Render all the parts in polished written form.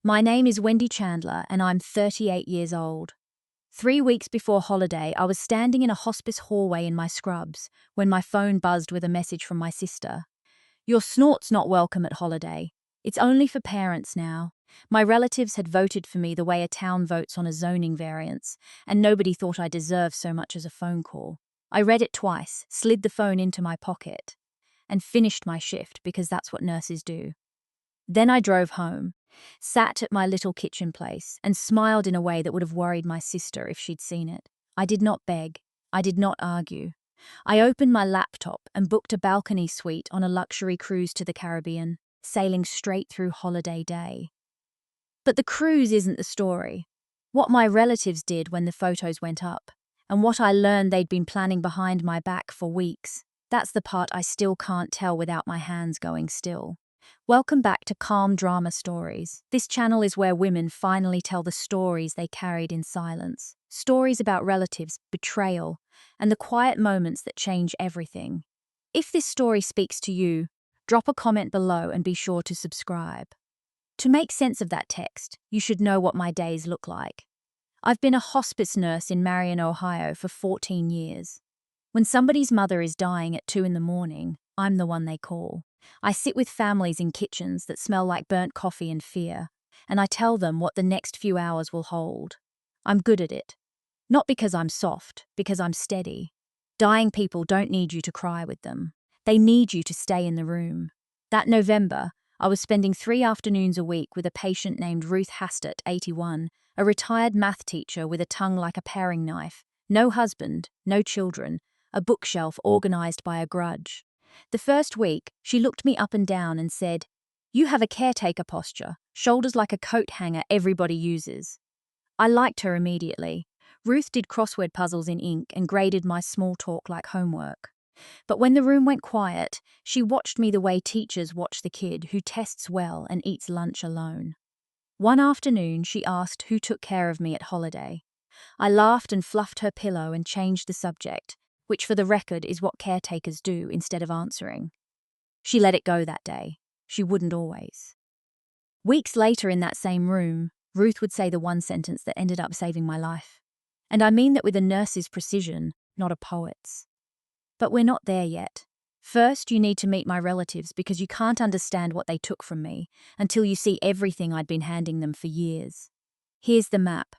My name is Wendy Chandler and I'm 38 years old. 3 weeks before holiday, I was standing in a hospice hallway in my scrubs when my phone buzzed with a message from my sister. Your snort's not welcome at holiday. It's only for parents now. My relatives had voted for me the way a town votes on a zoning variance, and nobody thought I deserved so much as a phone call. I read it twice, slid the phone into my pocket, and finished my shift because that's what nurses do. Then I drove home, sat at my little kitchen place, and smiled in a way that would have worried my sister if she'd seen it. I did not beg. I did not argue. I opened my laptop and booked a balcony suite on a luxury cruise to the Caribbean, sailing straight through holiday day. But the cruise isn't the story. What my relatives did when the photos went up, and what I learned they'd been planning behind my back for weeks, that's the part I still can't tell without my hands going still. Welcome back to Calm Drama Stories. This channel is where women finally tell the stories they carried in silence. Stories about relatives, betrayal, and the quiet moments that change everything. If this story speaks to you, drop a comment below and be sure to subscribe. To make sense of that text, you should know what my days look like. I've been a hospice nurse in Marion, Ohio for 14 years. When somebody's mother is dying at 2 in the morning, I'm the one they call. I sit with families in kitchens that smell like burnt coffee and fear, and I tell them what the next few hours will hold. I'm good at it. Not because I'm soft, because I'm steady. Dying people don't need you to cry with them. They need you to stay in the room. That November, I was spending 3 afternoons a week with a patient named Ruth Hastert, 81, a retired math teacher with a tongue like a paring knife, no husband, no children, a bookshelf organized by a grudge. The first week, she looked me up and down and said, "You have a caretaker posture, shoulders like a coat hanger everybody uses." I liked her immediately. Ruth did crossword puzzles in ink and graded my small talk like homework. But when the room went quiet, she watched me the way teachers watch the kid who tests well and eats lunch alone. One afternoon, she asked who took care of me at holiday. I laughed and fluffed her pillow and changed the subject, which for the record is what caretakers do instead of answering. She let it go that day. She wouldn't always. Weeks later in that same room, Ruth would say the one sentence that ended up saving my life. And I mean that with a nurse's precision, not a poet's. But we're not there yet. First, you need to meet my relatives because you can't understand what they took from me until you see everything I'd been handing them for years. Here's the map.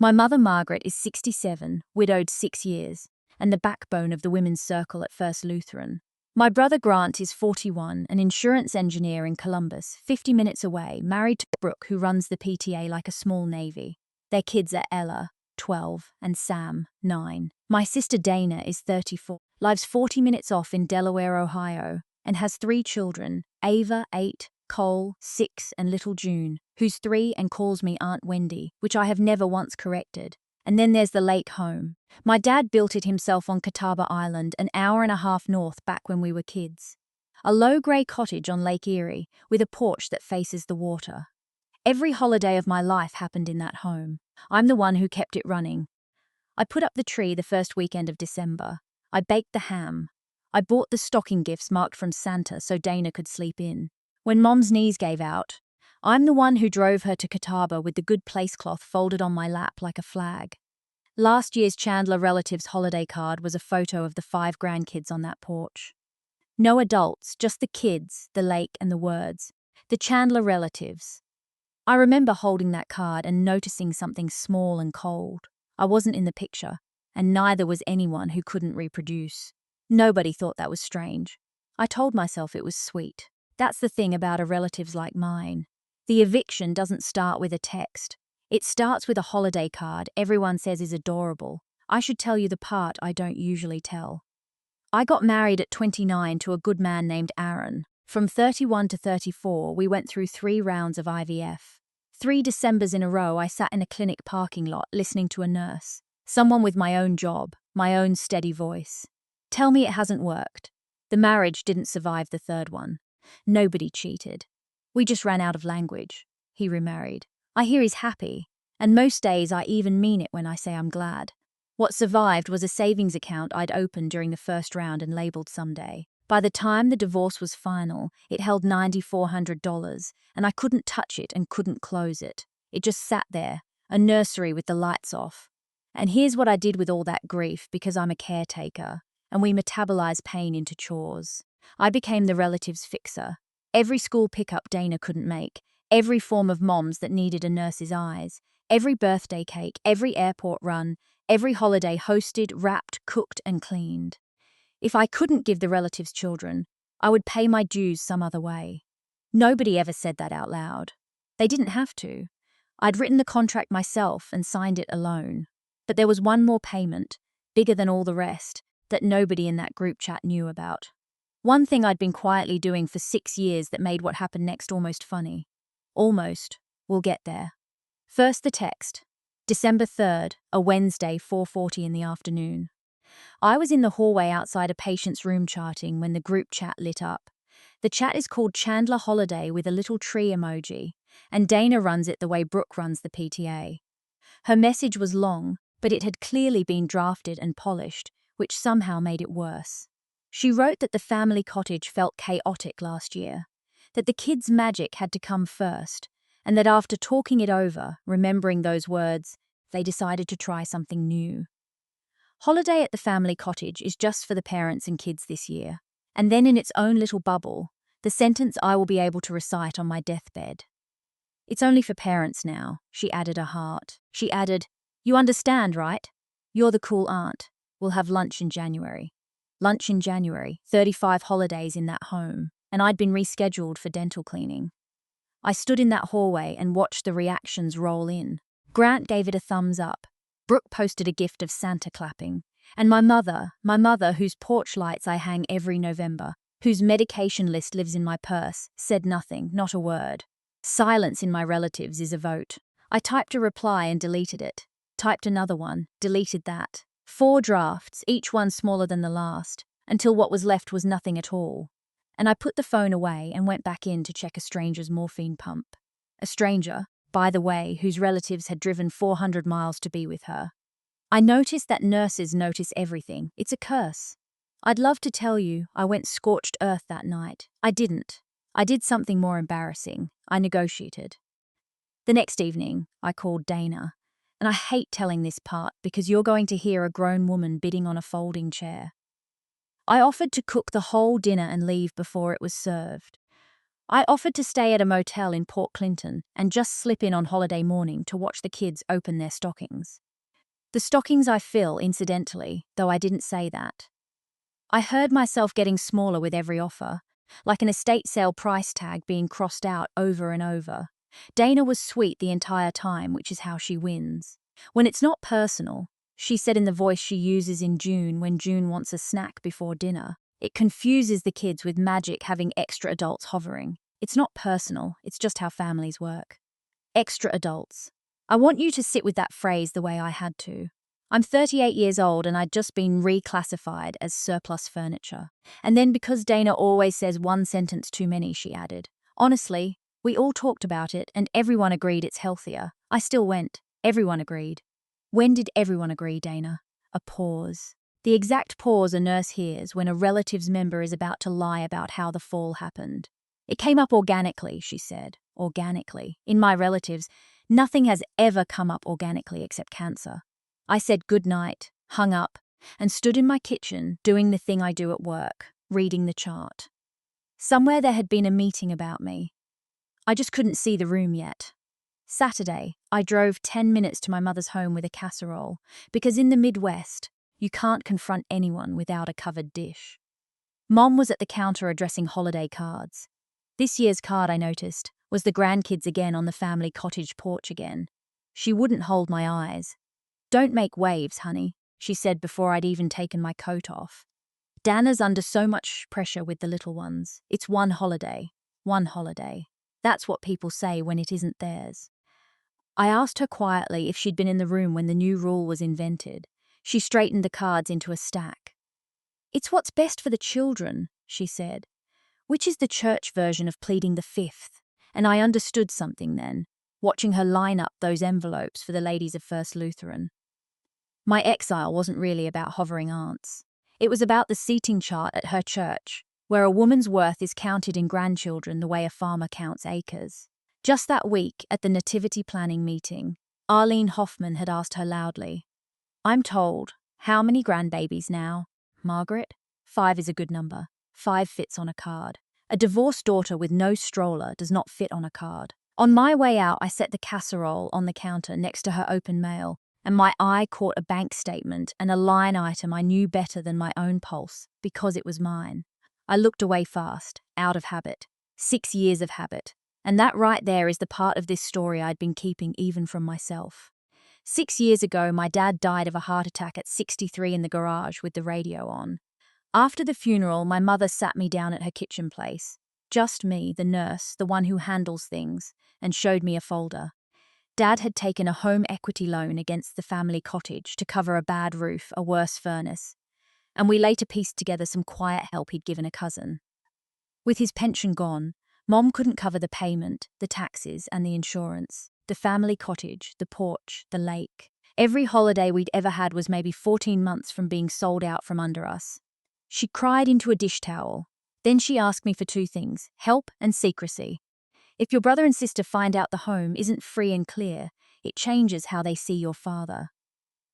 My mother Margaret is 67, widowed 6 years, and the backbone of the women's circle at First Lutheran. My brother Grant is 41, an insurance engineer in Columbus, 50 minutes away, married to Brooke, who runs the PTA like a small navy. Their kids are Ella, 12, and Sam, 9. My sister Dana is 34, lives 40 minutes off in Delaware, Ohio, and has 3 children, Ava, 8, Cole, 6, and little June, who's 3 and calls me Aunt Wendy, which I have never once corrected. And then there's the lake home. My dad built it himself on Catawba Island, an hour and a half north back when we were kids. A low grey cottage on Lake Erie, with a porch that faces the water. Every holiday of my life happened in that home. I'm the one who kept it running. I put up the tree the first weekend of December. I baked the ham. I bought the stocking gifts marked from Santa so Dana could sleep in. When Mom's knees gave out, I'm the one who drove her to Catawba with the good place cloth folded on my lap like a flag. Last year's Chandler relatives holiday card was a photo of the 5 grandkids on that porch. No adults, just the kids, the lake, and the words. The Chandler relatives. I remember holding that card and noticing something small and cold. I wasn't in the picture, and neither was anyone who couldn't reproduce. Nobody thought that was strange. I told myself it was sweet. That's the thing about a relatives like mine. The eviction doesn't start with a text. It starts with a holiday card everyone says is adorable. I should tell you the part I don't usually tell. I got married at 29 to a good man named Aaron. From 31 to 34, we went through 3 rounds of IVF. 3 Decembers in a row, I sat in a clinic parking lot listening to a nurse, someone with my own job, my own steady voice. Tell me it hasn't worked. The marriage didn't survive the 3rd one. Nobody cheated. We just ran out of language. He remarried. I hear he's happy, and most days I even mean it when I say I'm glad. What survived was a savings account I'd opened during the first round and labeled someday. By the time the divorce was final, it held $9,400, and I couldn't touch it and couldn't close it. It just sat there, a nursery with the lights off. And here's what I did with all that grief, because I'm a caretaker, and we metabolize pain into chores. I became the relatives fixer. Every school pickup Dana couldn't make, every form of moms that needed a nurse's eyes, every birthday cake, every airport run, every holiday hosted, wrapped, cooked, and cleaned. If I couldn't give the relatives children, I would pay my dues some other way. Nobody ever said that out loud. They didn't have to. I'd written the contract myself and signed it alone. But there was one more payment, bigger than all the rest, that nobody in that group chat knew about. One thing I'd been quietly doing for 6 years that made what happened next almost funny. Almost. We'll get there. First, the text. December 3rd, a Wednesday, 4:40 in the afternoon. I was in the hallway outside a patient's room charting when the group chat lit up. The chat is called Chandler Holiday with a little tree emoji, and Dana runs it the way Brooke runs the PTA. Her message was long, but it had clearly been drafted and polished, which somehow made it worse. She wrote that the family cottage felt chaotic last year, that the kids' magic had to come first, and that after talking it over, remembering those words, they decided to try something new. Holiday at the family cottage is just for the parents and kids this year, and then in its own little bubble, the sentence I will be able to recite on my deathbed. It's only for parents now, she added a heart. She added, you understand, right? You're the cool aunt. We'll have lunch in January. Lunch in January, 35 holidays in that home, and I'd been rescheduled for dental cleaning. I stood in that hallway and watched the reactions roll in. Grant gave it a thumbs up. Brooke posted a gift of Santa clapping. And my mother, whose porch lights I hang every November, whose medication list lives in my purse, said nothing, not a word. Silence in my relatives is a vote. I typed a reply and deleted it. Typed another one, deleted that. 4 drafts, each one smaller than the last, until what was left was nothing at all. And I put the phone away and went back in to check a stranger's morphine pump. A stranger, by the way, whose relatives had driven 400 miles to be with her. I noticed that nurses notice everything. It's a curse. I'd love to tell you I went scorched earth that night. I didn't. I did something more embarrassing. I negotiated. The next evening, I called Dana. And I hate telling this part because you're going to hear a grown woman bidding on a folding chair. I offered to cook the whole dinner and leave before it was served. I offered to stay at a motel in Port Clinton and just slip in on holiday morning to watch the kids open their stockings. The stockings I fill, incidentally, though I didn't say that. I heard myself getting smaller with every offer, like an estate sale price tag being crossed out over and over. Dana was sweet the entire time, which is how she wins. When it's not personal, she said in the voice she uses in June when June wants a snack before dinner, it confuses the kids with magic having extra adults hovering. It's not personal, it's just how families work. Extra adults. I want you to sit with that phrase the way I had to. I'm 38 years old and I'd just been reclassified as surplus furniture. And then because Dana always says one sentence too many, she added, honestly, we all talked about it and everyone agreed it's healthier. I still went. Everyone agreed. When did everyone agree, Dana? A pause. The exact pause a nurse hears when a relative's member is about to lie about how the fall happened. It came up organically, she said. Organically. In my relatives, nothing has ever come up organically except cancer. I said good night, hung up, and stood in my kitchen doing the thing I do at work, reading the chart. Somewhere there had been a meeting about me. I just couldn't see the room yet. Saturday, I drove 10 minutes to my mother's home with a casserole, because in the Midwest, you can't confront anyone without a covered dish. Mom was at the counter addressing holiday cards. This year's card, I noticed, was the grandkids again on the family cottage porch again. She wouldn't hold my eyes. Don't make waves, honey, she said before I'd even taken my coat off. Dana's under so much pressure with the little ones. It's one holiday. One holiday. That's what people say when it isn't theirs. I asked her quietly if she'd been in the room when the new rule was invented. She straightened the cards into a stack. It's what's best for the children, she said, which is the church version of pleading the fifth. And I understood something then, watching her line up those envelopes for the ladies of First Lutheran. My exile wasn't really about hovering aunts. It was about the seating chart at her church, where a woman's worth is counted in grandchildren the way a farmer counts acres. Just that week, at the nativity planning meeting, Arlene Hoffman had asked her loudly, "I'm told, how many grandbabies now?" "Margaret, 5 is a good number. 5 fits on a card. A divorced daughter with no stroller does not fit on a card." On my way out, I set the casserole on the counter next to her open mail, and my eye caught a bank statement and a line item I knew better than my own pulse, because it was mine. I looked away fast, out of habit. 6 years of habit. And that right there is the part of this story I'd been keeping even from myself. 6 years ago, my dad died of a heart attack at 63 in the garage with the radio on. After the funeral, my mother sat me down at her kitchen place. Just me, the nurse, the one who handles things, and showed me a folder. Dad had taken a home equity loan against the family cottage to cover a bad roof, a worse furnace, and we later pieced together some quiet help he'd given a cousin. With his pension gone, Mom couldn't cover the payment, the taxes, and the insurance, the family cottage, the porch, the lake. Every holiday we'd ever had was maybe 14 months from being sold out from under us. She cried into a dish towel. Then she asked me for 2 things, help and secrecy. If your brother and sister find out the home isn't free and clear, it changes how they see your father.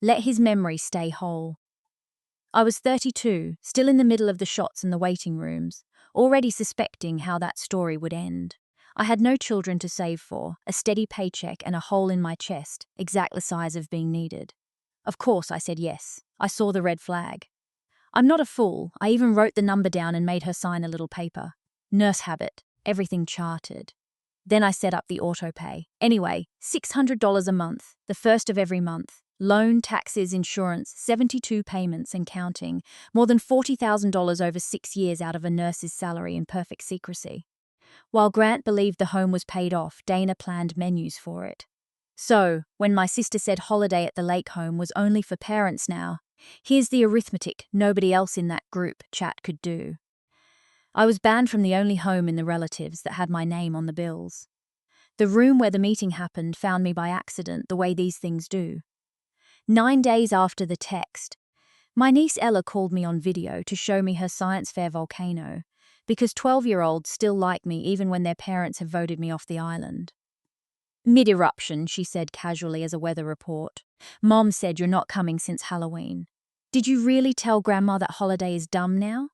Let his memory stay whole. I was 32, still in the middle of the shots and the waiting rooms, already suspecting how that story would end. I had no children to save for, a steady paycheck and a hole in my chest, exact the size of being needed. Of course I said yes. I saw the red flag. I'm not a fool. I even wrote the number down and made her sign a little paper. Nurse habit, everything charted. Then I set up the auto-pay. Anyway, $600 a month, the first of every month. Loan, taxes, insurance, 72 payments and counting. More than $40,000 over 6 years out of a nurse's salary in perfect secrecy. While Grant believed the home was paid off, Dana planned menus for it. So, when my sister said holiday at the lake home was only for parents now, here's the arithmetic nobody else in that group chat could do. I was banned from the only home in the relatives that had my name on the bills. The room where the meeting happened found me by accident, the way these things do. 9 days after the text, my niece Ella called me on video to show me her science fair volcano, because 12-year-olds still like me even when their parents have voted me off the island. "Mid-eruption," she said casually as a weather report. "Mom said you're not coming since Halloween. Did you really tell Grandma that holiday is dumb now?"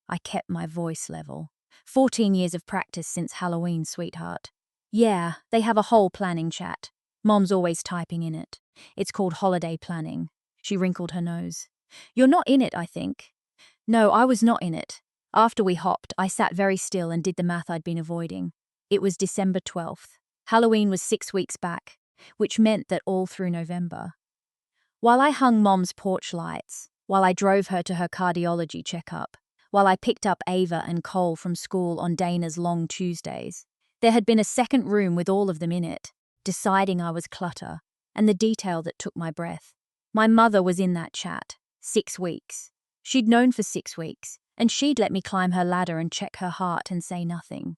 I kept my voice level. 14 years of practice since Halloween, sweetheart. "Yeah, they have a whole planning chat. Mom's always typing in it. It's called holiday planning." She wrinkled her nose. "You're not in it, I think." No, I was not in it. After we hopped, I sat very still and did the math I'd been avoiding. It was December 12th. Halloween was 6 weeks back, which meant that all through November. While I hung Mom's porch lights, while I drove her to her cardiology checkup, while I picked up Ava and Cole from school on Dana's long Tuesdays, there had been a second room with all of them in it, deciding I was clutter, and the detail that took my breath. My mother was in that chat. 6 weeks. She'd known for 6 weeks, and she'd let me climb her ladder and check her heart and say nothing.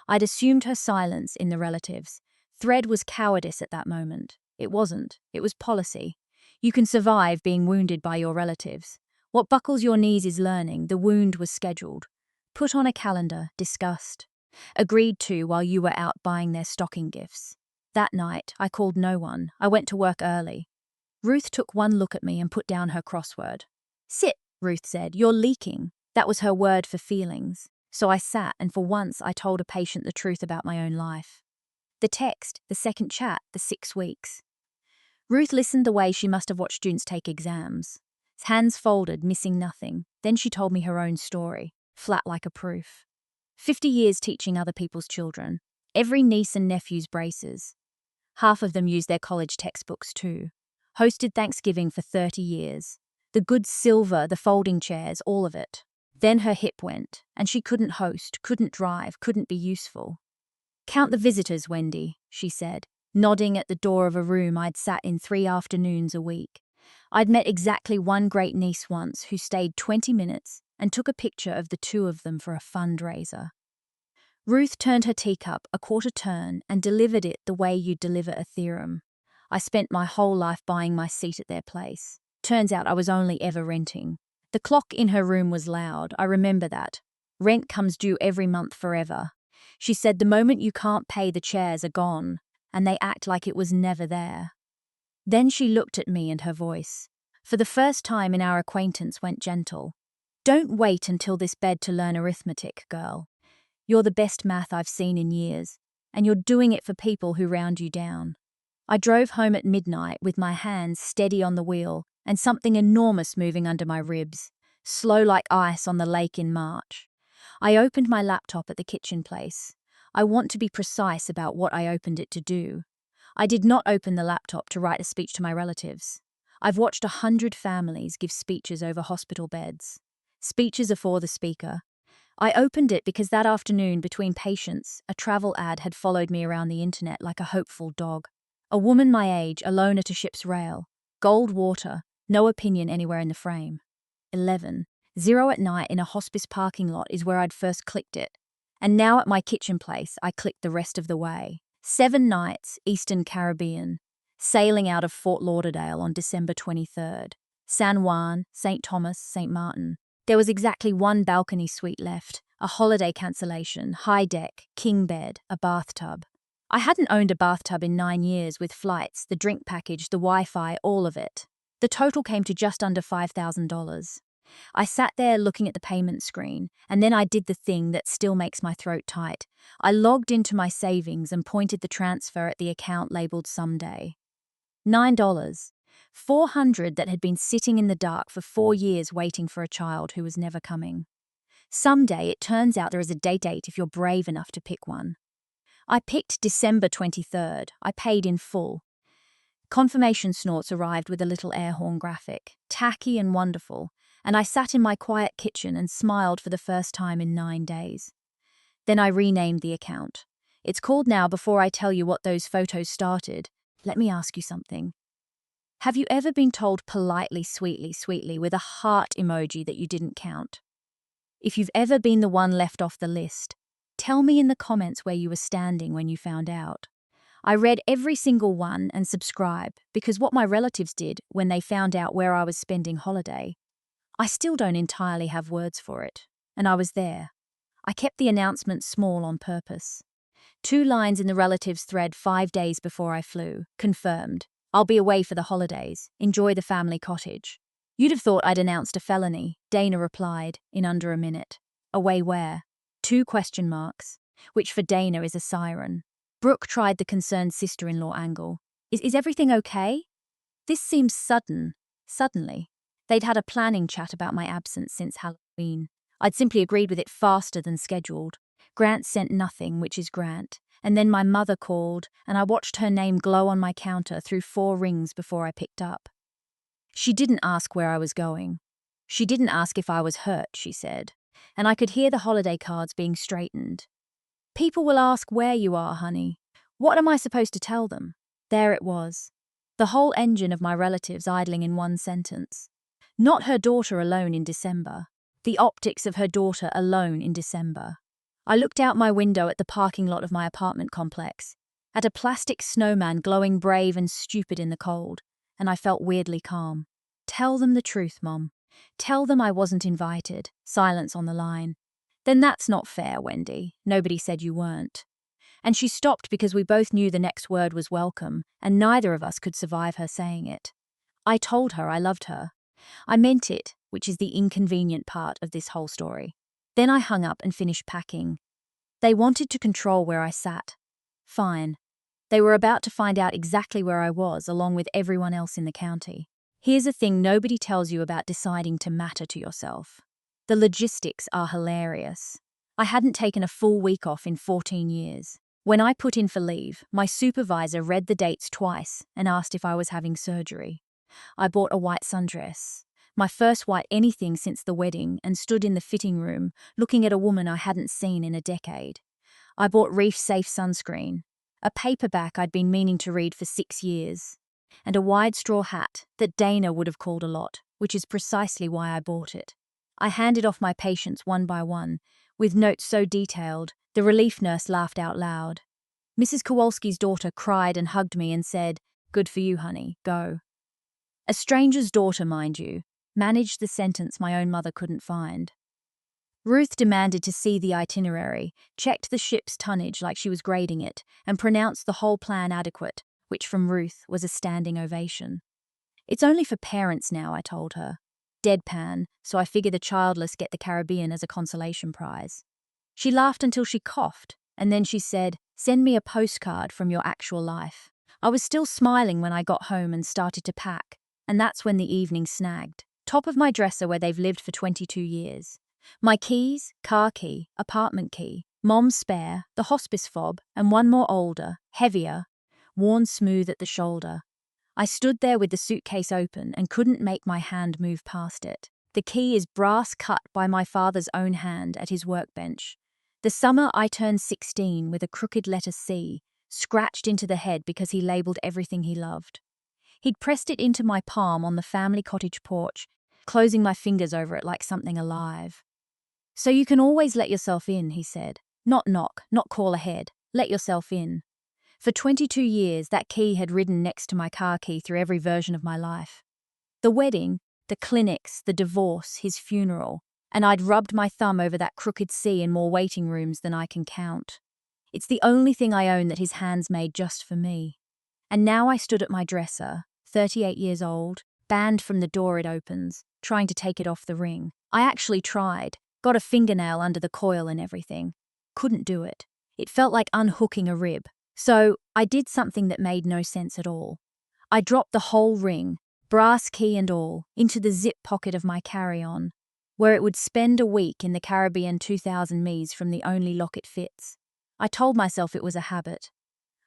I'd assumed her silence in the relatives. Thread was cowardice at that moment. It wasn't. It was policy. You can survive being wounded by your relatives. What buckles your knees is learning. The wound was scheduled. Put on a calendar, discussed. Agreed to while you were out buying their stocking gifts. That night, I called no one. I went to work early. Ruth took one look at me and put down her crossword. "Sit," Ruth said. "You're leaking." That was her word for feelings. So I sat, and for once I told a patient the truth about my own life. The text, the second chat, the 6 weeks. Ruth listened the way she must have watched students take exams. Hands folded, missing nothing. Then she told me her own story, flat like a proof. 50 years teaching other people's children. Every niece and nephew's braces. Half of them used their college textbooks too. Hosted Thanksgiving for 30 years. The good silver, the folding chairs, all of it. Then her hip went, and she couldn't host, couldn't drive, couldn't be useful. "Count the visitors, Wendy," she said, nodding at the door of a room I'd sat in 3 afternoons a week. I'd met exactly one great niece once who stayed 20 minutes and took a picture of the 2 of them for a fundraiser. Ruth turned her teacup a quarter turn and delivered it the way you'd deliver a theorem. I spent my whole life buying my seat at their place. Turns out I was only ever renting. The clock in her room was loud, I remember that. Rent comes due every month forever. She said the moment you can't pay, the chairs are gone, and they act like it was never there. Then she looked at me and her voice, for the first time in our acquaintance, went gentle. Don't wait until this bed to learn arithmetic, girl. You're the best math I've seen in years, and you're doing it for people who round you down. I drove home at midnight with my hands steady on the wheel and something enormous moving under my ribs, slow like ice on the lake in March. I opened my laptop at the kitchen place. I want to be precise about what I opened it to do. I did not open the laptop to write a speech to my relatives. I've watched 100 families give speeches over hospital beds. Speeches are for the speaker. I opened it because that afternoon between patients, a travel ad had followed me around the internet like a hopeful dog. A woman my age, alone at a ship's rail. Gold water, no opinion anywhere in the frame. 11:00 at night in a hospice parking lot is where I'd first clicked it. And now at my kitchen place, I clicked the rest of the way. 7 nights, Eastern Caribbean. Sailing out of Fort Lauderdale on December 23rd. San Juan, St. Thomas, St. Martin. There was exactly one balcony suite left, a holiday cancellation, high deck, king bed, a bathtub. I hadn't owned a bathtub in 9 years with flights, the drink package, the Wi-Fi, all of it. The total came to just under $5,000. I sat there looking at the payment screen, and then I did the thing that still makes my throat tight. I logged into my savings and pointed the transfer at the account labeled Someday. $9. $400 that had been sitting in the dark for 4 years waiting for a child who was never coming. Someday, it turns out there is a date if you're brave enough to pick one. I picked December 23rd. I paid in full. Confirmation snorts arrived with a little air horn graphic, tacky and wonderful, and I sat in my quiet kitchen and smiled for the first time in 9 days. Then I renamed the account. It's called now. Before I tell you what those photos started, let me ask you something. Have you ever been told politely, sweetly, with a heart emoji that you didn't count? If you've ever been the one left off the list, tell me in the comments where you were standing when you found out. I read every single one and subscribe because what my relatives did when they found out where I was spending holiday, I still don't entirely have words for it. And I was there. I kept the announcement small on purpose. 2 lines in the relatives thread 5 days before I flew. Confirmed. I'll be away for the holidays. Enjoy the family cottage. You'd have thought I'd announced a felony, Dana replied, in under a minute. Away where? 2 question marks, which for Dana is a siren. Brooke tried the concerned sister-in-law angle. Is everything okay? This seems sudden. Suddenly. They'd had a planning chat about my absence since Halloween. I'd simply agreed with it faster than scheduled. Grant sent nothing, which is Grant. And then my mother called, and I watched her name glow on my counter through 4 rings before I picked up. She didn't ask where I was going. She didn't ask if I was hurt, she said. And I could hear the holiday cards being straightened. People will ask where you are, honey. What am I supposed to tell them? There it was. The whole engine of my relatives idling in one sentence. Not her daughter alone in December. The optics of her daughter alone in December. I looked out my window at the parking lot of my apartment complex, at a plastic snowman glowing brave and stupid in the cold, and I felt weirdly calm. Tell them the truth, Mom. Tell them I wasn't invited. Silence on the line. Then that's not fair, Wendy. Nobody said you weren't. And she stopped because we both knew the next word was welcome, and neither of us could survive her saying it. I told her I loved her. I meant it, which is the inconvenient part of this whole story. Then I hung up and finished packing. They wanted to control where I sat. Fine. They were about to find out exactly where I was, along with everyone else in the county. Here's a thing nobody tells you about deciding to matter to yourself. The logistics are hilarious. I hadn't taken a full week off in 14 years. When I put in for leave, my supervisor read the dates twice and asked if I was having surgery. I bought a white sundress, my first white anything since the wedding, and stood in the fitting room, looking at a woman I hadn't seen in a decade. I bought Reef Safe sunscreen, a paperback I'd been meaning to read for 6 years, and a wide straw hat that Dana would have called a lot, which is precisely why I bought it. I handed off my patients one by one, with notes so detailed, the relief nurse laughed out loud. Mrs. Kowalski's daughter cried and hugged me and said, "Good for you, honey, go." A stranger's daughter, mind you, managed the sentence my own mother couldn't find. Ruth demanded to see the itinerary, checked the ship's tonnage like she was grading it, and pronounced the whole plan adequate, which from Ruth was a standing ovation. It's only for parents now, I told her. Deadpan, so I figure the childless get the Caribbean as a consolation prize. She laughed until she coughed, and then she said, "Send me a postcard from your actual life." I was still smiling when I got home and started to pack, and that's when the evening snagged. Top of my dresser where they've lived for 22 years. My keys, car key, apartment key, mom's spare, the hospice fob, and one more older, heavier, worn smooth at the shoulder. I stood there with the suitcase open and couldn't make my hand move past it. The key is brass cut by my father's own hand at his workbench. The summer I turned 16 with a crooked letter C, scratched into the head because he labelled everything he loved. He'd pressed it into my palm on the family cottage porch, closing my fingers over it like something alive. "So you can always let yourself in," he said. "Not knock, not call ahead. Let yourself in." For 22 years, that key had ridden next to my car key through every version of my life. The wedding, the clinics, the divorce, his funeral, and I'd rubbed my thumb over that crooked C in more waiting rooms than I can count. It's the only thing I own that his hands made just for me. And now I stood at my dresser, 38 years old, banned from the door it opens, trying to take it off the ring. I actually tried, got a fingernail under the coil and everything. Couldn't do it. It felt like unhooking a rib. So I did something that made no sense at all. I dropped the whole ring, brass key and all, into the zip pocket of my carry-on, where it would spend a week in the Caribbean 2,000 miles from the only lock it fits. I told myself it was a habit.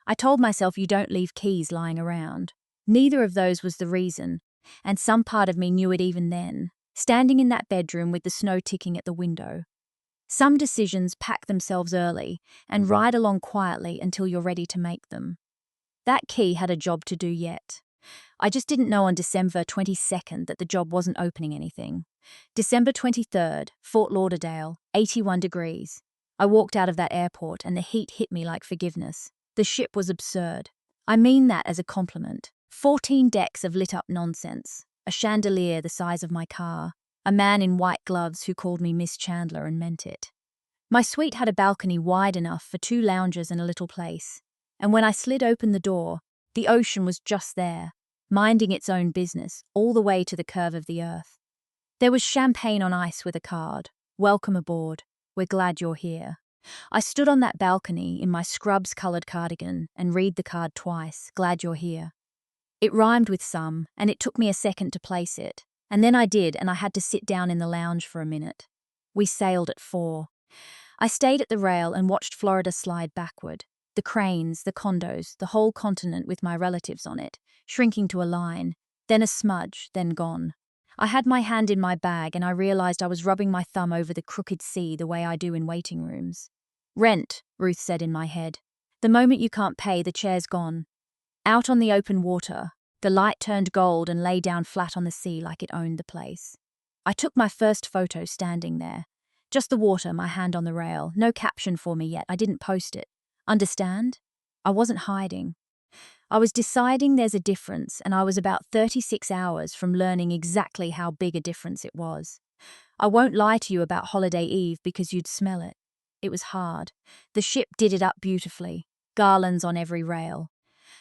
I told myself you don't leave keys lying around. Neither of those was the reason, and some part of me knew it even then, standing in that bedroom with the snow ticking at the window. Some decisions pack themselves early and ride along quietly until you're ready to make them. That key had a job to do yet. I just didn't know on December 22nd that the job wasn't opening anything. December 23rd, Fort Lauderdale, 81 degrees. I walked out of that airport and the heat hit me like forgiveness. The ship was absurd. I mean that as a compliment. 14 decks of lit-up nonsense, a chandelier the size of my car, a man in white gloves who called me Miss Chandler and meant it. My suite had a balcony wide enough for 2 loungers and a little place, and when I slid open the door, the ocean was just there, minding its own business, all the way to the curve of the earth. There was champagne on ice with a card. "Welcome aboard. We're glad you're here." I stood on that balcony in my scrubs-coloured cardigan and read the card twice, "Glad you're here." It rhymed with some, and it took me a second to place it. And then I did, and I had to sit down in the lounge for a minute. We sailed at 4. I stayed at the rail and watched Florida slide backward. The cranes, the condos, the whole continent with my relatives on it, shrinking to a line, then a smudge, then gone. I had my hand in my bag and I realized I was rubbing my thumb over the crooked C the way I do in waiting rooms. "Rent," Ruth said in my head. "The moment you can't pay, the chair's gone." Out on the open water, the light turned gold and lay down flat on the sea like it owned the place. I took my first photo standing there. Just the water, my hand on the rail. No caption for me yet, I didn't post it. Understand? I wasn't hiding. I was deciding there's a difference, and I was about 36 hours from learning exactly how big a difference it was. I won't lie to you about Holiday Eve because you'd smell it. It was hard. The ship did it up beautifully. Garlands on every rail.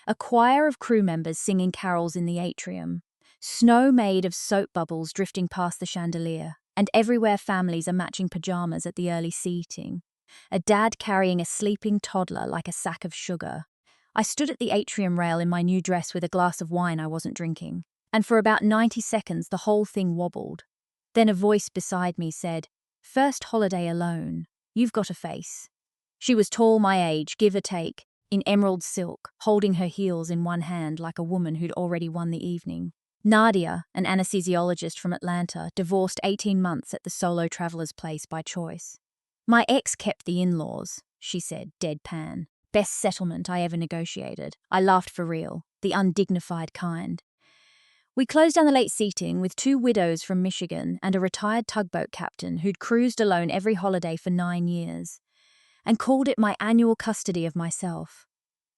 A choir of crew members singing carols in the atrium. Snow made of soap bubbles drifting past the chandelier. And everywhere families are matching pajamas at the early seating. A dad carrying a sleeping toddler like a sack of sugar. I stood at the atrium rail in my new dress with a glass of wine I wasn't drinking. And for about 90 seconds the whole thing wobbled. Then a voice beside me said, "First holiday alone. You've got a face." She was tall my age, give or take, in emerald silk, holding her heels in one hand like a woman who'd already won the evening. Nadia, an anesthesiologist from Atlanta, divorced 18 months at the solo traveler's place by choice. "My ex kept the in-laws," she said, deadpan. "Best settlement I ever negotiated." I laughed for real, the undignified kind. We closed down the late seating with 2 widows from Michigan and a retired tugboat captain who'd cruised alone every holiday for 9 years, and called it my annual custody of myself.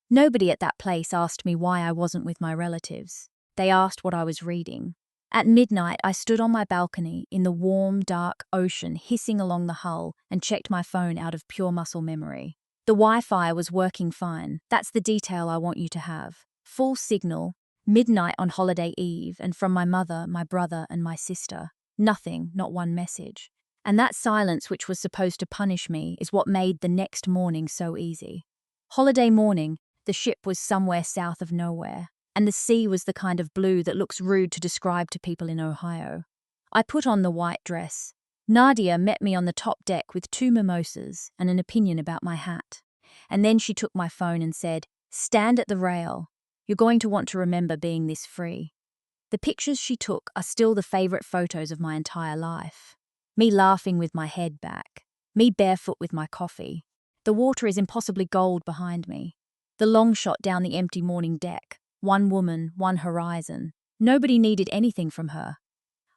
Nobody at that place asked me why I wasn't with my relatives. They asked what I was reading. At midnight, I stood on my balcony in the warm, dark ocean hissing along the hull and checked my phone out of pure muscle memory. The Wi-Fi was working fine. That's the detail I want you to have. Full signal, midnight on holiday eve, and from my mother, my brother, and my sister. Nothing, not one message. And that silence, which was supposed to punish me, is what made the next morning so easy. Holiday morning, the ship was somewhere south of nowhere, and the sea was the kind of blue that looks rude to describe to people in Ohio. I put on the white dress. Nadia met me on the top deck with 2 mimosas and an opinion about my hat. And then she took my phone and said, "Stand at the rail. You're going to want to remember being this free." The pictures she took are still the favorite photos of my entire life. Me laughing with my head back. Me barefoot with my coffee. The water is impossibly gold behind me. The long shot down the empty morning deck. One woman, one horizon. Nobody needed anything from her.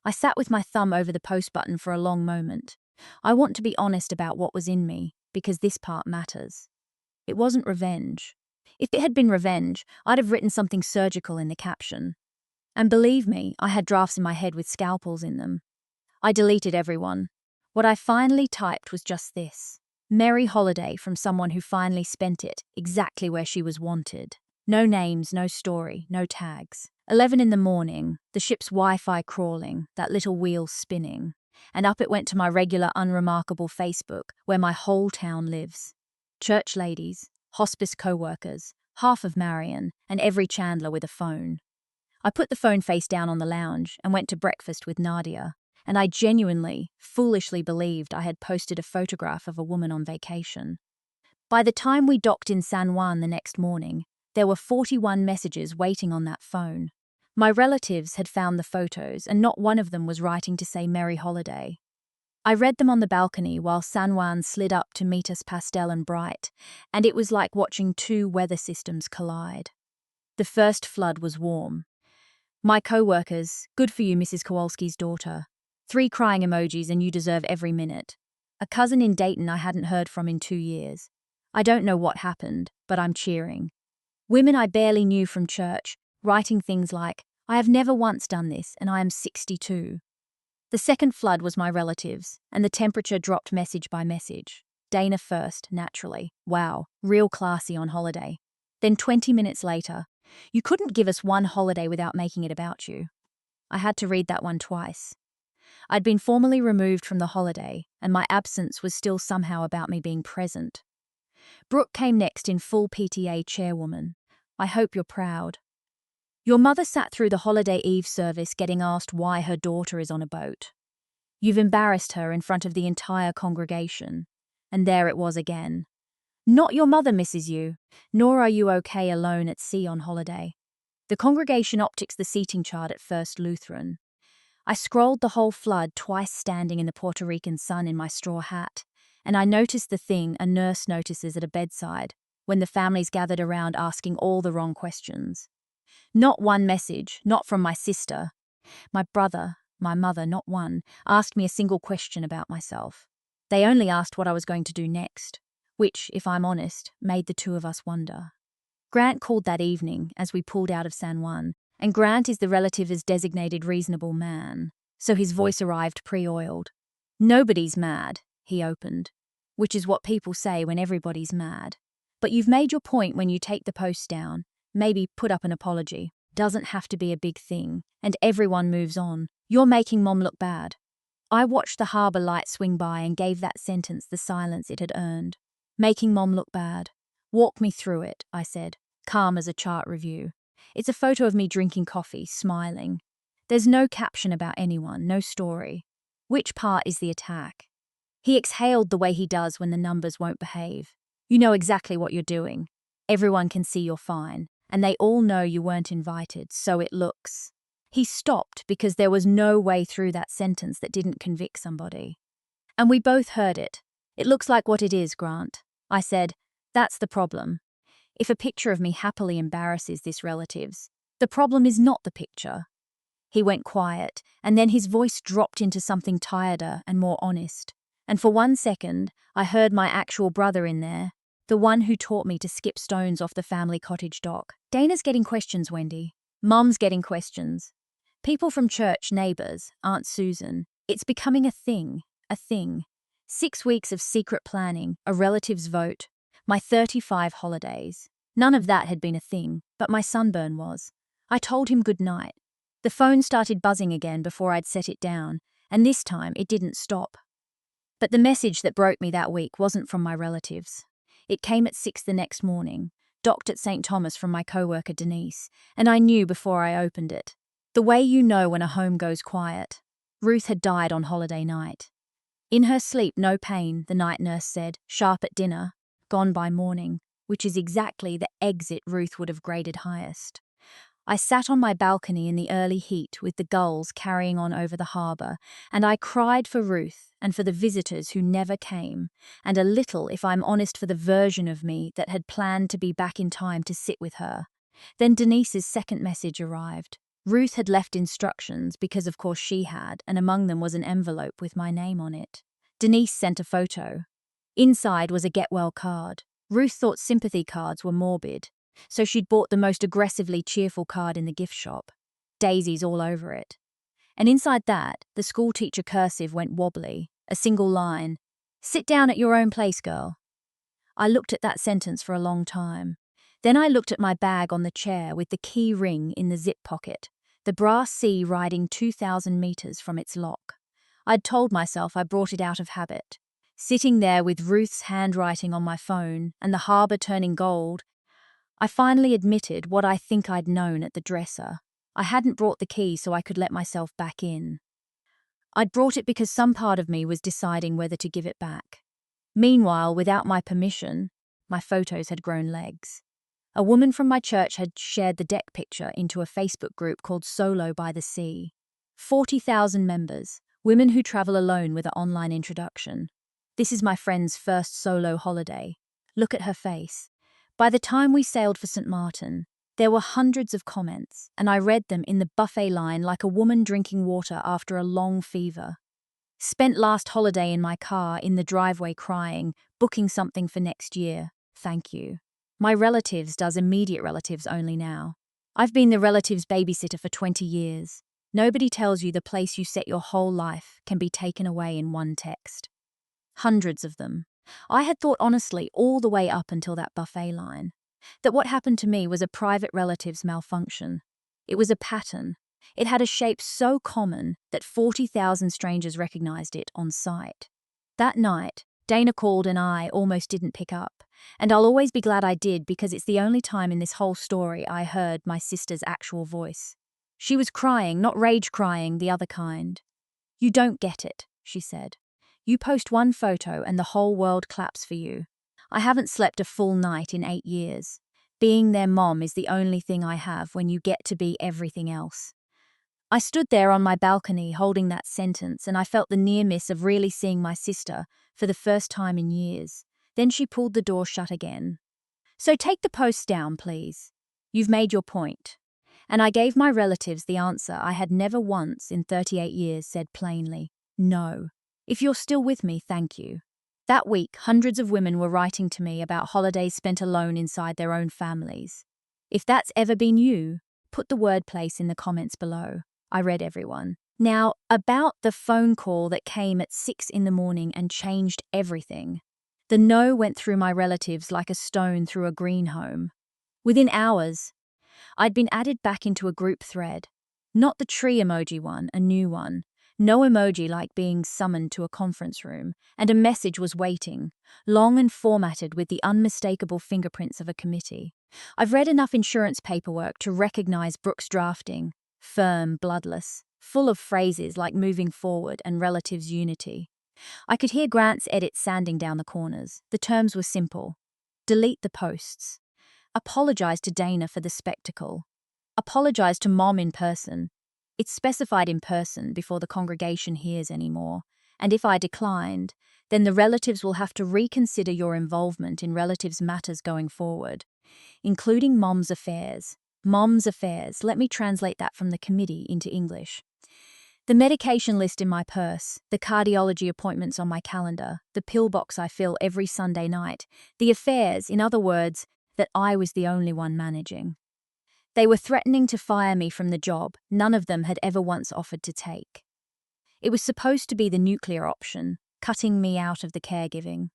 I sat with my thumb over the post button for a long moment. I want to be honest about what was in me, because this part matters. It wasn't revenge. If it had been revenge, I'd have written something surgical in the caption. And believe me, I had drafts in my head with scalpels in them. I deleted everyone. What I finally typed was just this: "Merry holiday from someone who finally spent it exactly where she was wanted." No names, no story, no tags. 11 in the morning, the ship's Wi-Fi crawling, that little wheel spinning. And up it went to my regular unremarkable Facebook, where my whole town lives. Church ladies, hospice co-workers, half of Marion, and every Chandler with a phone. I put the phone face down on the lounge and went to breakfast with Nadia, and I genuinely, foolishly believed I had posted a photograph of a woman on vacation. By the time we docked in San Juan the next morning, there were 41 messages waiting on that phone. My relatives had found the photos, and not one of them was writing to say Merry Holiday. I read them on the balcony while San Juan slid up to meet us pastel and bright, and it was like watching 2 weather systems collide. The first flood was warm. My co-workers, "Good for you, Mrs. Kowalski's daughter." 3 crying emojis and "You deserve every minute." A cousin in Dayton I hadn't heard from in 2 years. I don't know what happened, but I'm cheering. Women I barely knew from church, writing things like, "I have never once done this, and I am 62. The second flood was my relatives, and the temperature dropped message by message. Dana first, naturally. "Wow, real classy on holiday." Then 20 minutes later, "You couldn't give us one holiday without making it about you." I had to read that one twice. I'd been formally removed from the holiday, and my absence was still somehow about me being present. Brooke came next in full PTA chairwoman. "I hope you're proud. Your mother sat through the holiday eve service getting asked why her daughter is on a boat. You've embarrassed her in front of the entire congregation." And there it was again. "Not your mother misses you, nor are you okay alone at sea on holiday." The congregation optics the seating chart at First Lutheran. I scrolled the whole flood, twice standing in the Puerto Rican sun in my straw hat, and I noticed the thing a nurse notices at a bedside when the families gathered around asking all the wrong questions. Not one message, not from my sister. My brother, my mother, not one, asked me a single question about myself. They only asked what I was going to do next, which, if I'm honest, made the 2 of us wonder. Grant called that evening as we pulled out of San Juan, and Grant is the relative as designated reasonable man, so his voice arrived pre-oiled. "Nobody's mad," he opened, which is what people say when everybody's mad. "But you've made your point when you take the post down. Maybe put up an apology. Doesn't have to be a big thing, and everyone moves on. You're making Mom look bad." I watched the harbour light swing by and gave that sentence the silence it had earned. "Making Mom look bad. Walk me through it," I said, calm as a chart review. It's a photo of me drinking coffee, smiling. There's no caption about anyone, no story. Which part is the attack? He exhaled the way he does when the numbers won't behave. "You know exactly what you're doing. Everyone can see you're fine, and they all know you weren't invited, so it looks." He stopped because there was no way through that sentence that didn't convict somebody. And we both heard it. "It looks like what it is, Grant." I said, "That's the problem. If a picture of me happily embarrasses this relatives, the problem is not the picture." He went quiet, and then his voice dropped into something tireder and more honest. And for 1 second, I heard my actual brother in there, the one who taught me to skip stones off the family cottage dock. "Dana's getting questions, Wendy. Mum's getting questions. People from church, neighbors, Aunt Susan. It's becoming a thing, a thing. 6 weeks of secret planning, a relative's vote, my 35 holidays. None of that had been a thing, but my sunburn was. I told him good night. The phone started buzzing again before I'd set it down, and this time it didn't stop. But the message that broke me that week wasn't from my relatives. It came at 6 the next morning, docked at St. Thomas from my coworker Denise, and I knew before I opened it. The way you know when a home goes quiet. Ruth had died on holiday night. In her sleep, no pain, the night nurse said, sharp at dinner, gone by morning, which is exactly the exit Ruth would have graded highest. I sat on my balcony in the early heat with the gulls carrying on over the harbour, and I cried for Ruth and for the visitors who never came, and a little, if I'm honest, for the version of me that had planned to be back in time to sit with her. Then Denise's second message arrived. Ruth had left instructions because of course she had, and among them was an envelope with my name on it. Denise sent a photo. Inside was a get well card. Ruth thought sympathy cards were morbid, so she'd bought the most aggressively cheerful card in the gift shop. Daisies all over it. And inside that, the schoolteacher cursive went wobbly, a single line. Sit down at your own place, girl. I looked at that sentence for a long time. Then I looked at my bag on the chair with the key ring in the zip pocket, the brass C riding 2,000 meters from its lock. I'd told myself I brought it out of habit. Sitting there with Ruth's handwriting on my phone and the harbour turning gold, I finally admitted what I think I'd known at the dresser. I hadn't brought the key so I could let myself back in. I'd brought it because some part of me was deciding whether to give it back. Meanwhile, without my permission, my photos had grown legs. A woman from my church had shared the deck picture into a Facebook group called Solo by the Sea. 40,000 members, women who travel alone with an online introduction. This is my friend's first solo holiday. Look at her face. By the time we sailed for St. Martin, there were hundreds of comments, and I read them in the buffet line like a woman drinking water after a long fever. Spent last holiday in my car in the driveway crying, booking something for next year. Thank you. My relatives does immediate relatives only now. I've been the relatives' babysitter for 20 years. Nobody tells you the place you set your whole life can be taken away in one text. Hundreds of them. I had thought honestly all the way up until that buffet line, that what happened to me was a private relative's malfunction. It was a pattern. It had a shape so common that 40,000 strangers recognized it on sight. That night, Dana called and I almost didn't pick up, and I'll always be glad I did because it's the only time in this whole story I heard my sister's actual voice. She was crying, not rage crying, the other kind. You don't get it, she said. You post one photo and the whole world claps for you. I haven't slept a full night in 8 years. Being their mom is the only thing I have when you get to be everything else. I stood there on my balcony holding that sentence and I felt the near miss of really seeing my sister for the first time in years. Then she pulled the door shut again. So take the post down, please. You've made your point. And I gave my relatives the answer I had never once in 38 years said plainly. No. If you're still with me, thank you. That week, hundreds of women were writing to me about holidays spent alone inside their own families. If that's ever been you, put the word place in the comments below. I read everyone. Now, about the phone call that came at 6 in the morning and changed everything. The no went through my relatives like a stone through a green home. Within hours, I'd been added back into a group thread. Not the tree emoji one, a new one. No emoji like being summoned to a conference room, and a message was waiting, long and formatted with the unmistakable fingerprints of a committee. I've read enough insurance paperwork to recognize Brooke's drafting, firm, bloodless, full of phrases like moving forward and relatives unity. I could hear Grant's edit sanding down the corners. The terms were simple. Delete the posts. Apologize to Dana for the spectacle. Apologize to Mom in person. It's specified in person before the congregation hears anymore, and if I declined, then the relatives will have to reconsider your involvement in relatives' matters going forward, including Mom's affairs. Mom's affairs, let me translate that from the committee into English. The medication list in my purse, the cardiology appointments on my calendar, the pillbox I fill every Sunday night, the affairs, in other words, that I was the only one managing. They were threatening to fire me from the job none of them had ever once offered to take. It was supposed to be the nuclear option, cutting me out of the caregiving.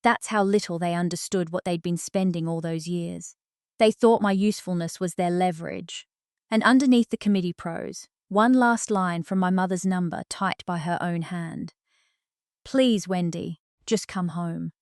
That's how little they understood what they'd been spending all those years. They thought my usefulness was their leverage. And underneath the committee prose, one last line from my mother's number typed by her own hand. Please, Wendy, just come home.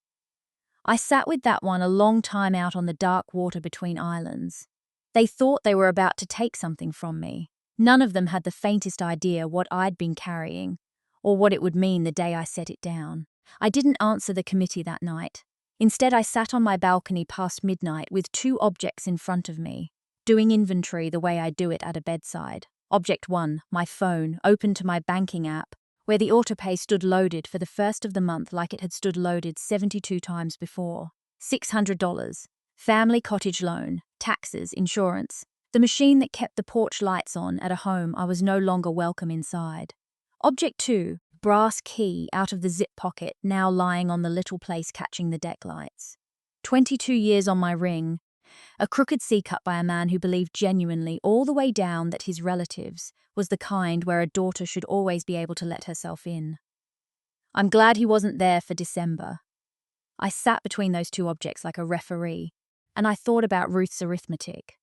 I sat with that one a long time out on the dark water between islands. They thought they were about to take something from me. None of them had the faintest idea what I'd been carrying, or what it would mean the day I set it down. I didn't answer the committee that night. Instead, I sat on my balcony past midnight with two objects in front of me, doing inventory the way I do it at a bedside. Object 1, my phone, open to my banking app, where the autopay stood loaded for the first of the month like it had stood loaded 72 times before. $600. Family cottage loan, taxes, insurance. The machine that kept the porch lights on at a home I was no longer welcome inside. Object 2, brass key out of the zip pocket now lying on the little place catching the deck lights. 22 years on my ring. A crooked C cut by a man who believed genuinely all the way down that his relatives was the kind where a daughter should always be able to let herself in. I'm glad he wasn't there for December. I sat between those two objects like a referee, and I thought about Ruth's arithmetic.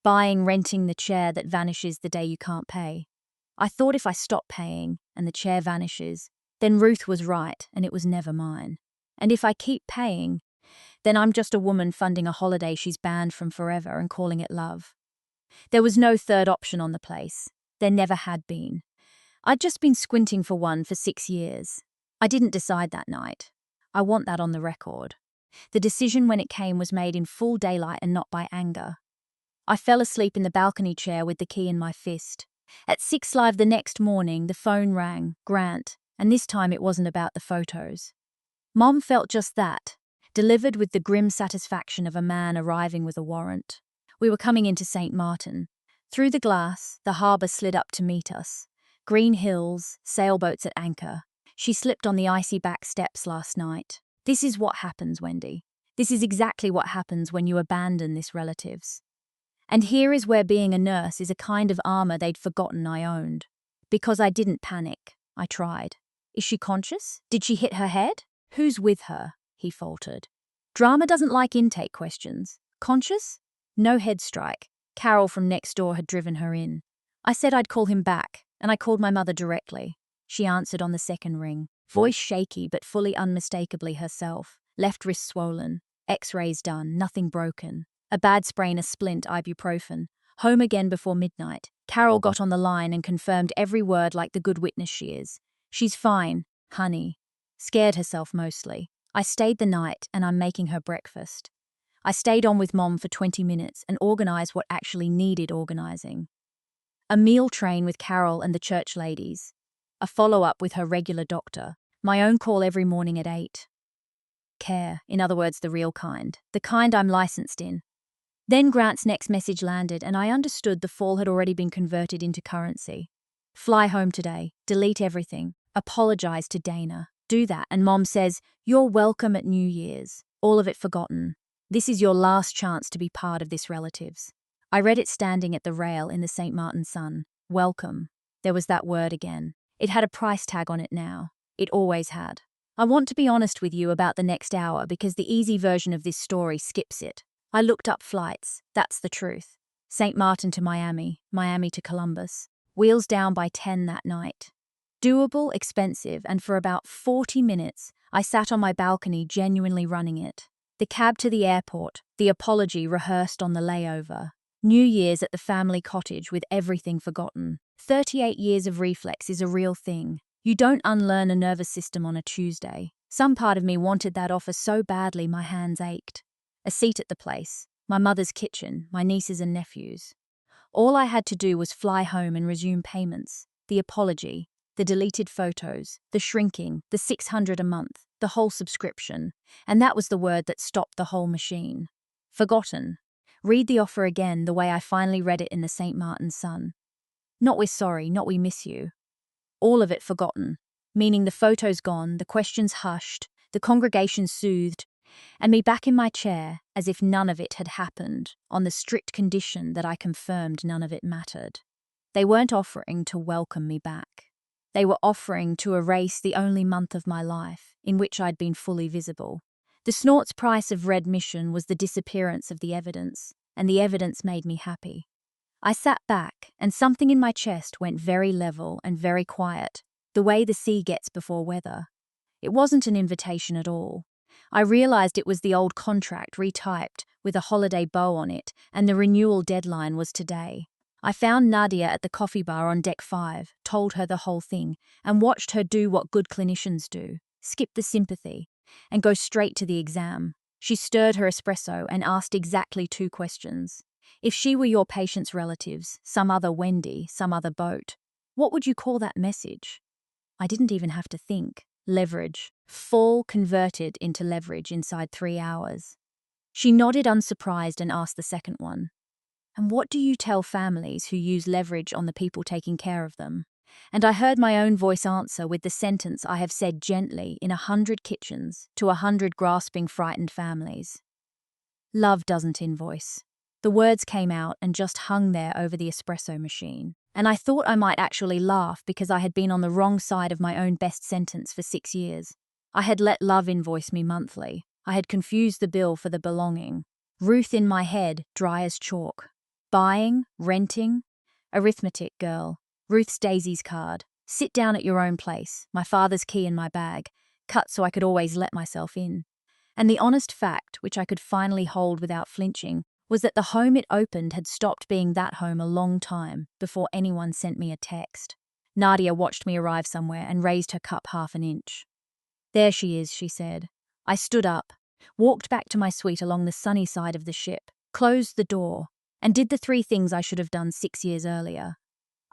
Buying, renting the chair that vanishes the day you can't pay. I thought if I stop paying and the chair vanishes, then Ruth was right and it was never mine. And if I keep paying, then I'm just a woman funding a holiday she's banned from forever and calling it love. There was no third option on the place. There never had been. I'd just been squinting for one for 6 years. I didn't decide that night. I want that on the record. The decision when it came was made in full daylight and not by anger. I fell asleep in the balcony chair with the key in my fist. At 6 Live the next morning, the phone rang, Grant, and this time it wasn't about the photos. Mom felt just that, delivered with the grim satisfaction of a man arriving with a warrant. We were coming into St. Martin. Through the glass, the harbour slid up to meet us. Green hills, sailboats at anchor. She slipped on the icy back steps last night. This is what happens, Wendy. This is exactly what happens when you abandon this relatives. And here is where being a nurse is a kind of armor they'd forgotten I owned. Because I didn't panic. I tried. Is she conscious? Did she hit her head? Who's with her? He faltered. Drama doesn't like intake questions. Conscious? No head strike. Carol from next door had driven her in. I said I'd call him back, and I called my mother directly. She answered on the second ring. Voice shaky but fully unmistakably herself. Left wrist swollen. X-rays done. Nothing broken. A bad sprain, a splint, ibuprofen. Home again before midnight. Carol got on the line and confirmed every word like the good witness she is. She's fine, honey. Scared herself mostly. I stayed the night and I'm making her breakfast. I stayed on with Mom for 20 minutes and organised what actually needed organising. A meal train with Carol and the church ladies. A follow-up with her regular doctor. My own call every morning at 8. Care, in other words, the real kind. The kind I'm licensed in. Then Grant's next message landed and I understood the fall had already been converted into currency. Fly home today. Delete everything. Apologise to Dana. Do that. And Mom says, you're welcome at New Year's. All of it forgotten. This is your last chance to be part of this relatives. I read it standing at the rail in the St. Martin Sun. Welcome. There was that word again. It had a price tag on it now. It always had. I want to be honest with you about the next hour because the easy version of this story skips it. I looked up flights. That's the truth. St. Martin to Miami, Miami to Columbus. Wheels down by 10 that night. Doable, expensive, and for about 40 minutes, I sat on my balcony genuinely running it. The cab to the airport, the apology rehearsed on the layover. New Year's at the family cottage with everything forgotten. 38 years of reflex is a real thing. You don't unlearn a nervous system on a Tuesday. Some part of me wanted that offer so badly my hands ached. A seat at the place, my mother's kitchen, my nieces and nephews. All I had to do was fly home and resume payments. The apology, the deleted photos, the shrinking, the $600 a month, the whole subscription. And that was the word that stopped the whole machine. Forgotten. Read the offer again the way I finally read it in the St. Martin Sun. Not we're sorry, not we miss you. All of it forgotten. Meaning the photos gone, the questions hushed, the congregation soothed, and me back in my chair as if none of it had happened, on the strict condition that I confirmed none of it mattered. They weren't offering to welcome me back. They were offering to erase the only month of my life in which I'd been fully visible. The snort's price of readmission was the disappearance of the evidence, and the evidence made me happy. I sat back, and something in my chest went very level and very quiet, the way the sea gets before weather. It wasn't an invitation at all. I realized it was the old contract retyped with a holiday bow on it, and the renewal deadline was today. I found Nadia at the coffee bar on deck 5, told her the whole thing, and watched her do what good clinicians do, skip the sympathy, and go straight to the exam. She stirred her espresso and asked exactly 2 questions. If she were your patient's relatives, some other Wendy, some other boat, what would you call that message? I didn't even have to think. Leverage. Fall converted into leverage inside 3 hours. She nodded unsurprised and asked the second one. And what do you tell families who use leverage on the people taking care of them? And I heard my own voice answer with the sentence I have said gently in 100 kitchens to 100 grasping, frightened families. Love doesn't invoice. The words came out and just hung there over the espresso machine. And I thought I might actually laugh because I had been on the wrong side of my own best sentence for 6 years. I had let love invoice me monthly. I had confused the bill for the belonging. Ruth in my head, dry as chalk. Buying, renting, arithmetic girl. Ruth's Daisy's card. Sit down at your own place. My father's key in my bag. Cut so I could always let myself in. And the honest fact, which I could finally hold without flinching, was that the home it opened had stopped being that home a long time before anyone sent me a text. Nadia watched me arrive somewhere and raised her cup half an inch. There she is, she said. I stood up, walked back to my suite along the sunny side of the ship, closed the door, and did the 3 things I should have done 6 years earlier.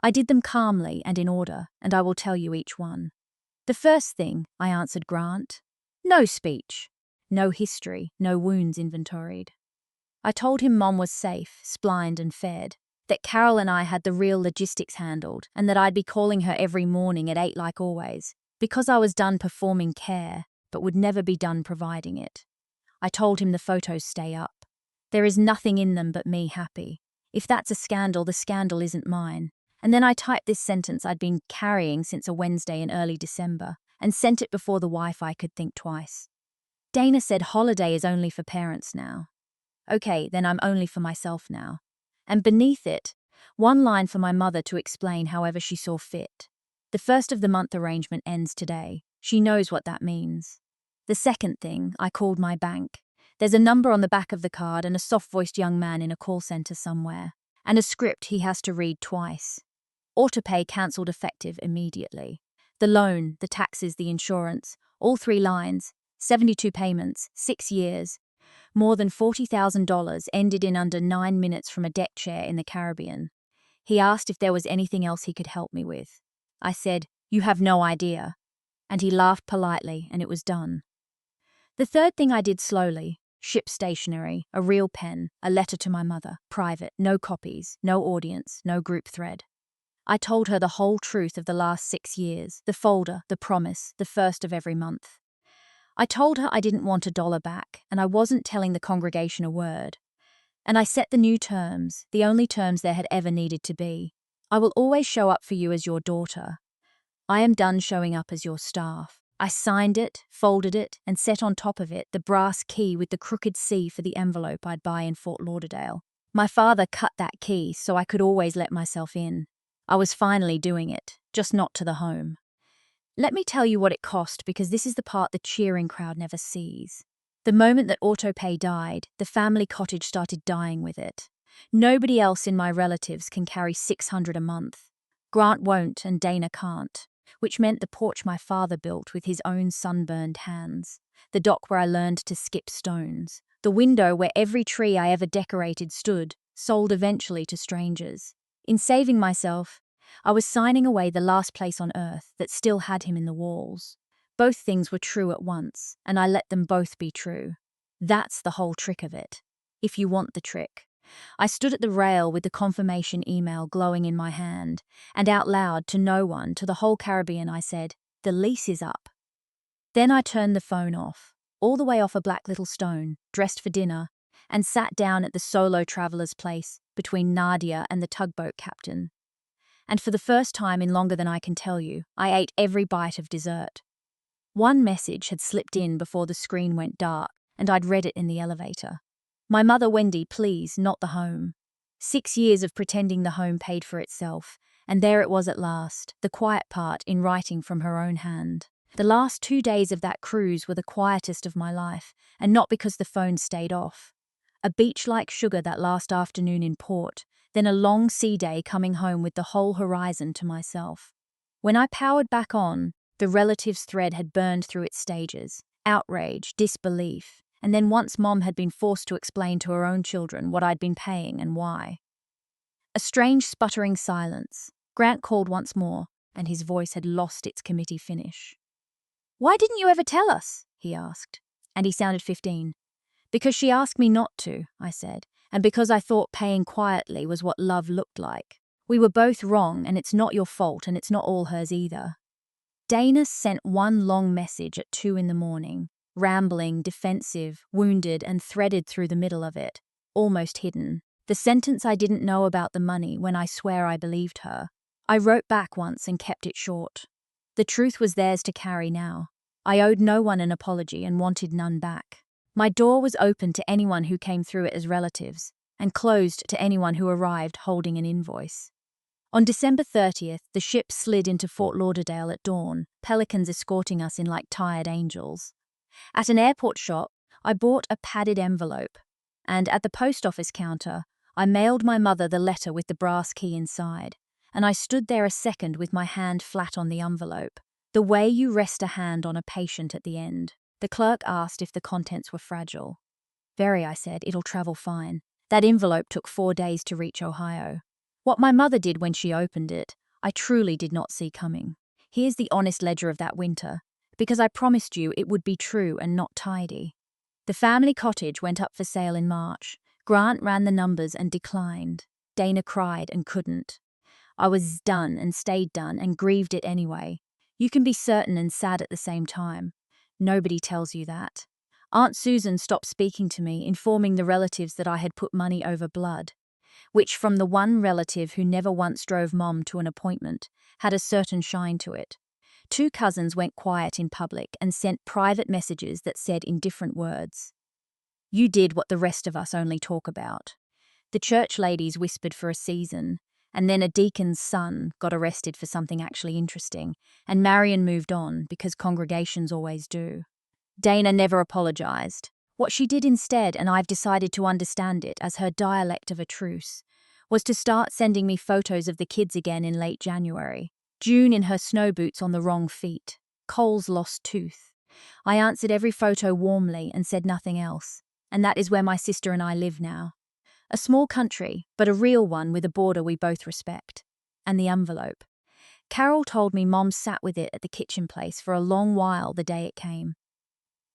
I did them calmly and in order, and I will tell you each one. The first thing, I answered Grant. No speech. No history, no wounds inventoried. I told him Mom was safe, splined and fed, that Carol and I had the real logistics handled, and that I'd be calling her every morning at 8 like always, because I was done performing care, but would never be done providing it. I told him the photos stay up. There is nothing in them but me happy. If that's a scandal, the scandal isn't mine. And then I typed this sentence I'd been carrying since a Wednesday in early December, and sent it before the Wi-Fi could think twice. Dana said holiday is only for parents now. Okay, then I'm only for myself now. And beneath it, 1 line for my mother to explain however she saw fit. The first of the month arrangement ends today. She knows what that means. The second thing, I called my bank. There's a number on the back of the card and a soft-voiced young man in a call center somewhere, and a script he has to read twice. Autopay cancelled effective immediately. The loan, the taxes, the insurance, all 3 lines, 72 payments, 6 years. More than $40,000 ended in under 9 minutes from a deck chair in the Caribbean. He asked if there was anything else he could help me with. I said, "You have no idea." And he laughed politely, and it was done. The third thing I did slowly, ship stationery, a real pen, a letter to my mother, private, no copies, no audience, no group thread. I told her the whole truth of the last 6 years, the folder, the promise, the first of every month. I told her I didn't want $1 back, and I wasn't telling the congregation a word. And I set the new terms, the only terms there had ever needed to be. I will always show up for you as your daughter. I am done showing up as your staff. I signed it, folded it, and set on top of it the brass key with the crooked C for the envelope I'd buy in Fort Lauderdale. My father cut that key so I could always let myself in. I was finally doing it, just not to the home. Let me tell you what it cost, because this is the part the cheering crowd never sees. The moment that Autopay died, the family cottage started dying with it. Nobody else in my relatives can carry $600 a month. Grant won't and Dana can't, which meant the porch my father built with his own sunburned hands, the dock where I learned to skip stones, the window where every tree I ever decorated stood, sold eventually to strangers. In saving myself, I was signing away the last place on earth that still had him in the walls. Both things were true at once, and I let them both be true. That's the whole trick of it, if you want the trick. I stood at the rail with the confirmation email glowing in my hand, and out loud to no one, to the whole Caribbean, I said, "The lease is up." Then I turned the phone off. all the way off a black little stone, dressed for dinner, and sat down at the solo traveller's place between Nadia and the tugboat captain. And for the first time in longer than I can tell you, I ate every bite of dessert. One message had slipped in before the screen went dark, and I'd read it in the elevator. My mother, Wendy, please, not the home. 6 years of pretending the home paid for itself, and there it was at last, the quiet part in writing from her own hand. The last 2 days of that cruise were the quietest of my life, and not because the phone stayed off. A beach like sugar that last afternoon in port, then a long sea day coming home with the whole horizon to myself. When I powered back on, the relatives thread had burned through its stages: outrage, disbelief, and then once Mom had been forced to explain to her own children what I'd been paying and why. A strange sputtering silence. Grant called once more, and his voice had lost its committee finish. "Why didn't you ever tell us?" he asked, and he sounded 15. "Because she asked me not to," I said, "and because I thought paying quietly was what love looked like. We were both wrong, and it's not your fault, and it's not all hers either." Dana sent one long message at 2 in the morning, rambling, defensive, wounded, and threaded through the middle of it, almost hidden. The sentence I didn't know about the money when I swear I believed her. I wrote back once and kept it short. The truth was theirs to carry now. I owed no one an apology and wanted none back. My door was open to anyone who came through it as relatives, and closed to anyone who arrived holding an invoice. On December 30th, the ship slid into Fort Lauderdale at dawn, pelicans escorting us in like tired angels. At an airport shop, I bought a padded envelope, and at the post office counter, I mailed my mother the letter with the brass key inside, and I stood there a second with my hand flat on the envelope, the way you rest a hand on a patient at the end. The clerk asked if the contents were fragile. "Very," I said, "it'll travel fine." That envelope took 4 days to reach Ohio. What my mother did when she opened it, I truly did not see coming. Here's the honest ledger of that winter, because I promised you it would be true and not tidy. The family cottage went up for sale in March. Grant ran the numbers and declined. Dana cried and couldn't. I was done and stayed done and grieved it anyway. You can be certain and sad at the same time. Nobody tells you that. Aunt Susan stopped speaking to me, informing the relatives that I had put money over blood, which from the one relative who never once drove Mom to an appointment had a certain shine to it. 2 cousins went quiet in public and sent private messages that said in different words, "You did what the rest of us only talk about." The church ladies whispered for a season, and then a deacon's son got arrested for something actually interesting, and Marion moved on because congregations always do. Dana never apologized. What she did instead, and I've decided to understand it as her dialect of a truce, was to start sending me photos of the kids again in late January. June in her snow boots on the wrong feet. Cole's lost tooth. I answered every photo warmly and said nothing else, and that is where my sister and I live now. A small country, but a real one with a border we both respect. And the envelope. Carol told me Mom sat with it at the kitchen place for a long while the day it came.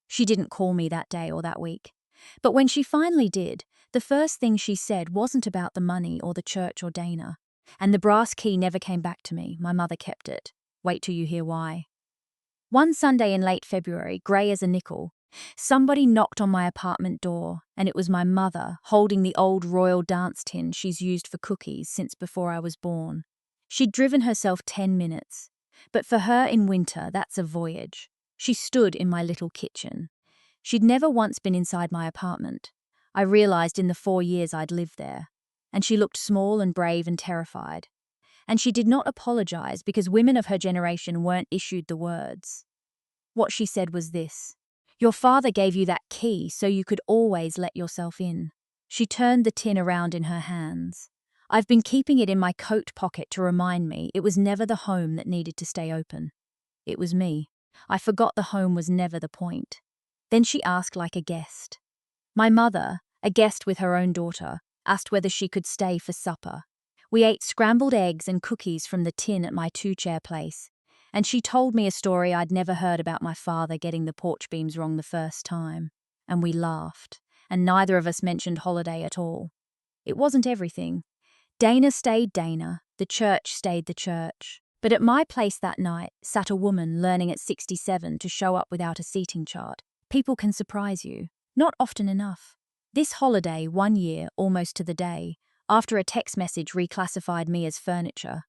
She didn't call me that day or that week. But when she finally did, the first thing she said wasn't about the money or the church or Dana. And the brass key never came back to me. My mother kept it. Wait till you hear why. One Sunday in late February, grey as a nickel, somebody knocked on my apartment door, and it was my mother, holding the old royal dance tin she's used for cookies since before I was born. She'd driven herself 10 minutes, but for her in winter, that's a voyage. She stood in my little kitchen. She'd never once been inside my apartment. I realized in the 4 years I'd lived there. And she looked small and brave and terrified. And she did not apologize because women of her generation weren't issued the words. What she said was this: "Your father gave you that key so you could always let yourself in." She turned the tin around in her hands. I've been keeping it in my coat pocket to remind me it was never the home that needed to stay open. It was me. I forgot the home was never the point. Then she asked like a guest. My mother, a guest with her own daughter, asked whether she could stay for supper. We ate scrambled eggs and cookies from the tin at my 2-chair place, and she told me a story I'd never heard about my father getting the porch beams wrong the first time. And we laughed, and neither of us mentioned holiday at all. It wasn't everything. Dana stayed Dana, the church stayed the church. But at my place that night sat a woman learning at 67 to show up without a seating chart. People can surprise you. Not often enough. This holiday, 1 year, almost to the day, after a text message reclassified me as furniture.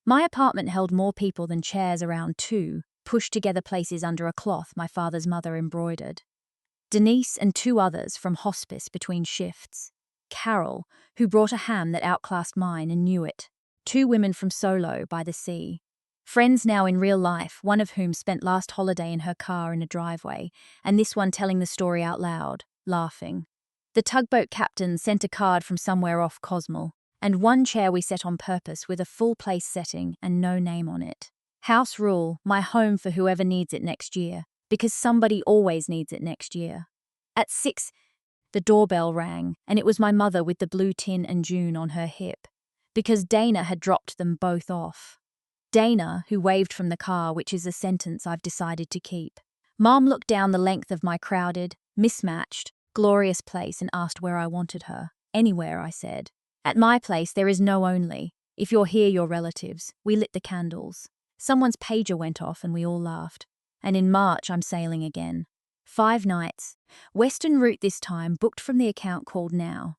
My apartment held more people than chairs around two, pushed together places under a cloth my father's mother embroidered. Denise and two others from hospice between shifts. Carol, who brought a ham that outclassed mine and knew it. Two women from Solo by the sea. Friends now in real life, one of whom spent last holiday in her car in a driveway, and this one telling the story out loud, laughing. The tugboat captain sent a card from somewhere off Cosmo, and one chair we set on purpose with a full place setting and no name on it. House rule, my home for whoever needs it next year, because somebody always needs it next year. At 6, the doorbell rang, and it was my mother with the blue tin and June on her hip, because Dana had dropped them both off. Dana, who waved from the car, which is a sentence I've decided to keep. Mom looked down the length of my crowded, mismatched, glorious place and asked where I wanted her. Anywhere, I said. At my place, there is no only. If you're here, you're relatives. We lit the candles. Someone's pager went off and we all laughed. And in March, I'm sailing again. 5 nights. Western route this time, booked from the account called Now.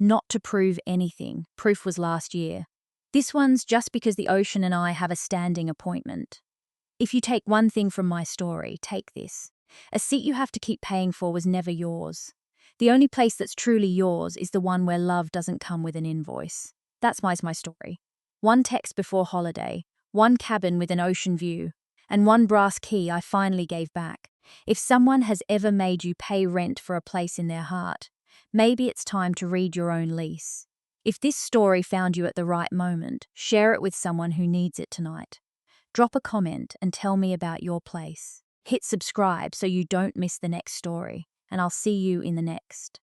Not to prove anything. Proof was last year. This one's just because the ocean and I have a standing appointment. If you take one thing from my story, take this. A seat you have to keep paying for was never yours. The only place that's truly yours is the one where love doesn't come with an invoice. That's my story. One text before holiday, one cabin with an ocean view, and one brass key I finally gave back. If someone has ever made you pay rent for a place in their heart, maybe it's time to read your own lease. If this story found you at the right moment, share it with someone who needs it tonight. Drop a comment and tell me about your place. Hit subscribe so you don't miss the next story, and I'll see you in the next.